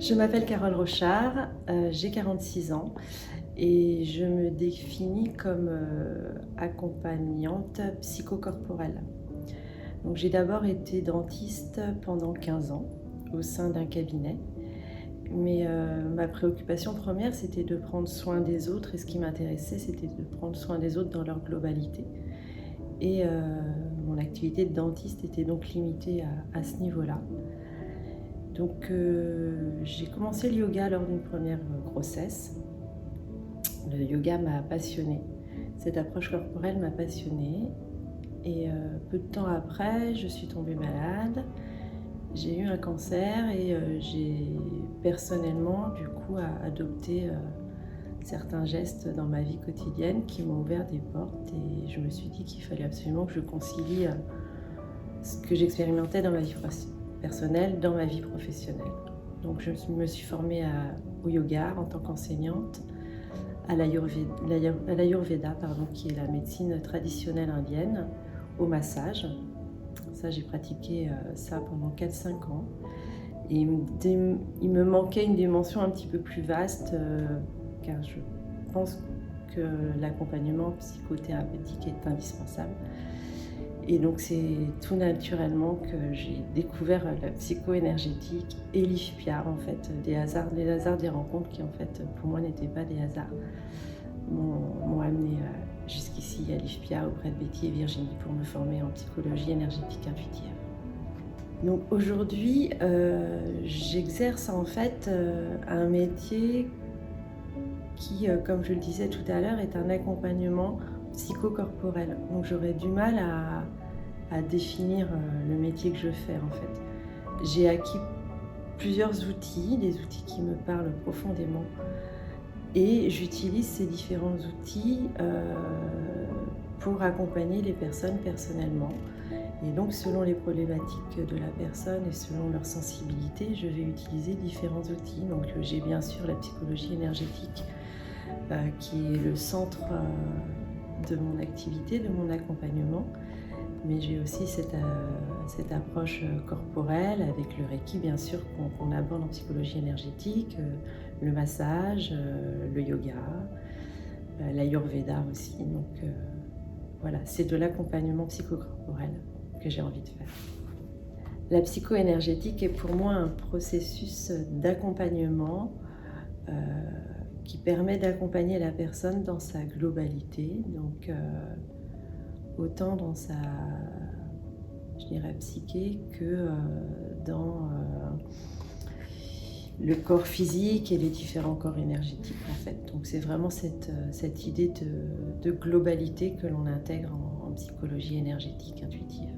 Je m'appelle Carole Rochard, j'ai 46 ans et je me définis comme accompagnante psychocorporelle. Donc, j'ai d'abord été dentiste pendant 15 ans au sein d'un cabinet, mais ma préoccupation première c'était de prendre soin des autres et ce qui m'intéressait c'était de prendre soin des autres dans leur globalité. Et mon activité de dentiste était donc limitée à ce niveau-là. Donc j'ai commencé le yoga lors d'une première grossesse. Le yoga m'a passionnée. Cette approche corporelle m'a passionnée. Et peu de temps après, je suis tombée malade. J'ai eu un cancer et j'ai personnellement du coup adopté certains gestes dans ma vie quotidienne qui m'ont ouvert des portes. Et je me suis dit qu'il fallait absolument que je concilie ce que j'expérimentais dans ma vie personnelle dans ma vie professionnelle. Donc je me suis formée au yoga en tant qu'enseignante, à l'Ayurveda, qui est la médecine traditionnelle indienne, au massage. Ça, j'ai pratiqué ça pendant 4-5 ans. Et il me manquait une dimension un petit peu plus vaste, car je pense que l'accompagnement psychothérapeutique est indispensable. Et donc c'est tout naturellement que j'ai découvert la psycho-énergétique et l'IFPIA, en fait, les hasards des rencontres qui en fait pour moi n'étaient pas des hasards, m'ont amené jusqu'ici à l'IFPIA auprès de Betty et Virginie pour me former en psychologie énergétique intuitive. Donc aujourd'hui j'exerce en fait un métier qui, comme je le disais tout à l'heure, est un accompagnement psychocorporel. Donc j'aurais du mal à définir le métier que je fais en fait. J'ai acquis plusieurs outils, des outils qui me parlent profondément, et j'utilise ces différents outils pour accompagner les personnes personnellement. Et donc selon les problématiques de la personne et selon leur sensibilité, je vais utiliser différents outils. Donc j'ai bien sûr la psychologie énergétique qui est le centre de mon activité, de mon accompagnement. Mais j'ai aussi cette approche corporelle avec le Reiki, bien sûr, qu'on aborde en psychologie énergétique, le massage, le yoga, l'Ayurveda aussi. Donc voilà, c'est de l'accompagnement psychocorporel que j'ai envie de faire. La psycho-énergétique est pour moi un processus d'accompagnement qui permet d'accompagner la personne dans sa globalité, donc autant dans sa, je dirais, psyché que dans le corps physique et les différents corps énergétiques en fait. Donc c'est vraiment cette idée de globalité que l'on intègre en psychologie énergétique intuitive.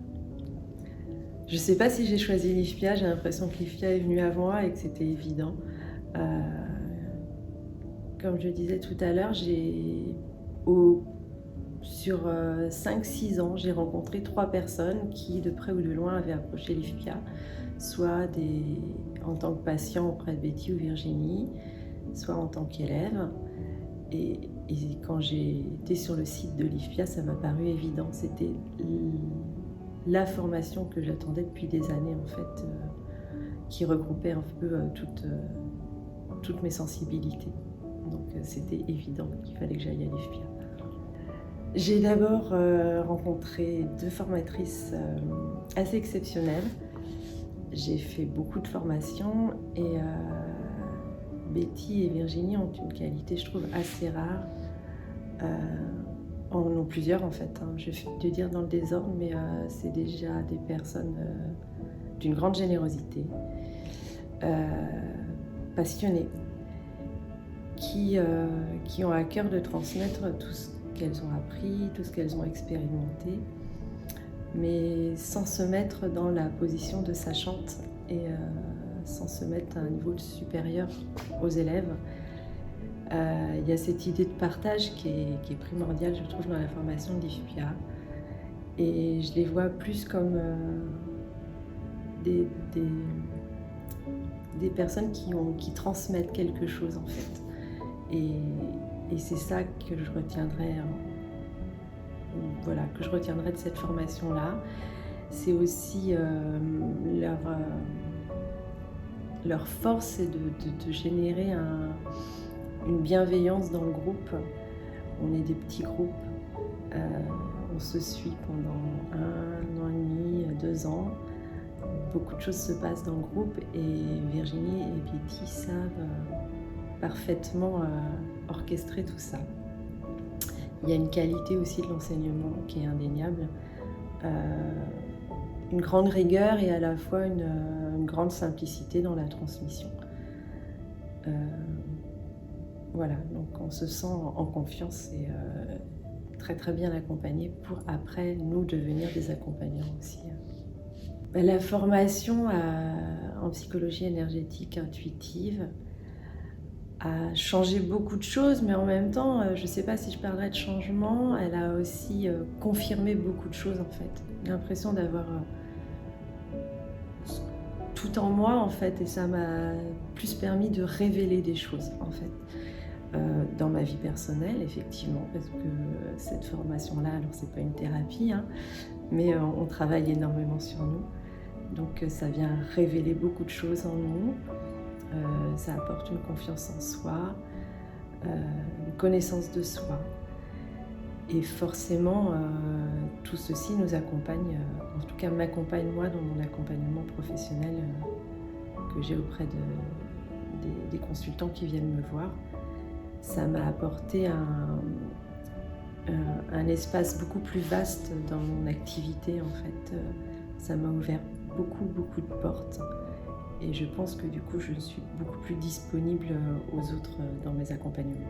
Je ne sais pas si j'ai choisi l'IFPIA, j'ai l'impression que l'IFPIA est venu avant moi et que c'était évident. Comme je disais tout à l'heure, sur 5-6 ans, j'ai rencontré 3 personnes qui, de près ou de loin, avaient approché l'IFPIA, soit en tant que patient auprès de Betty ou Virginie, soit en tant qu'élève. Et quand j'ai été sur le site de l'IFPIA, ça m'a paru évident. C'était la formation que j'attendais depuis des années, en fait, qui regroupait un peu toutes mes sensibilités. Donc c'était évident qu'il fallait que j'aille à l'IFPIA. J'ai d'abord rencontré 2 formatrices assez exceptionnelles. J'ai fait beaucoup de formations et Betty et Virginie ont une qualité, je trouve, assez rare. En ont plusieurs en fait, hein. Je vais te dire dans le désordre, mais c'est déjà des personnes d'une grande générosité, passionnées, qui ont à cœur de transmettre tout ce qu'elles ont appris, tout ce qu'elles ont expérimenté, mais sans se mettre dans la position de sachante et sans se mettre à un niveau supérieur aux élèves. Il y a cette idée de partage qui est primordiale, je trouve, dans la formation de l'IFPIA. Et je les vois plus comme des personnes qui transmettent quelque chose, en fait. Et c'est ça que je retiendrai, de cette formation-là. C'est aussi leur force, c'est de générer une bienveillance dans le groupe. On est des petits groupes, on se suit pendant 1 an et demi, 2 ans. Beaucoup de choses se passent dans le groupe et Virginie et Betty savent parfaitement orchestrer tout ça. Il y a une qualité aussi de l'enseignement qui est indéniable, une grande rigueur et à la fois une grande simplicité dans la transmission. Voilà, donc on se sent en confiance et très très bien accompagné pour après nous devenir des accompagnants aussi. La formation en psychologie énergétique intuitive a changé beaucoup de choses, mais en même temps, je ne sais pas si je parlerais de changement, elle a aussi confirmé beaucoup de choses en fait. J'ai l'impression d'avoir tout en moi en fait, et ça m'a plus permis de révéler des choses en fait. Dans ma vie personnelle, effectivement, parce que cette formation-là, alors c'est pas une thérapie, hein, mais on travaille énormément sur nous. Donc ça vient révéler beaucoup de choses en nous, ça apporte une confiance en soi, une connaissance de soi. Et forcément, tout ceci nous accompagne, en tout cas m'accompagne moi dans mon accompagnement professionnel que j'ai auprès des consultants qui viennent me voir. Ça m'a apporté un espace beaucoup plus vaste dans mon activité en fait. Ça m'a ouvert beaucoup de portes et je pense que du coup je suis beaucoup plus disponible aux autres dans mes accompagnements.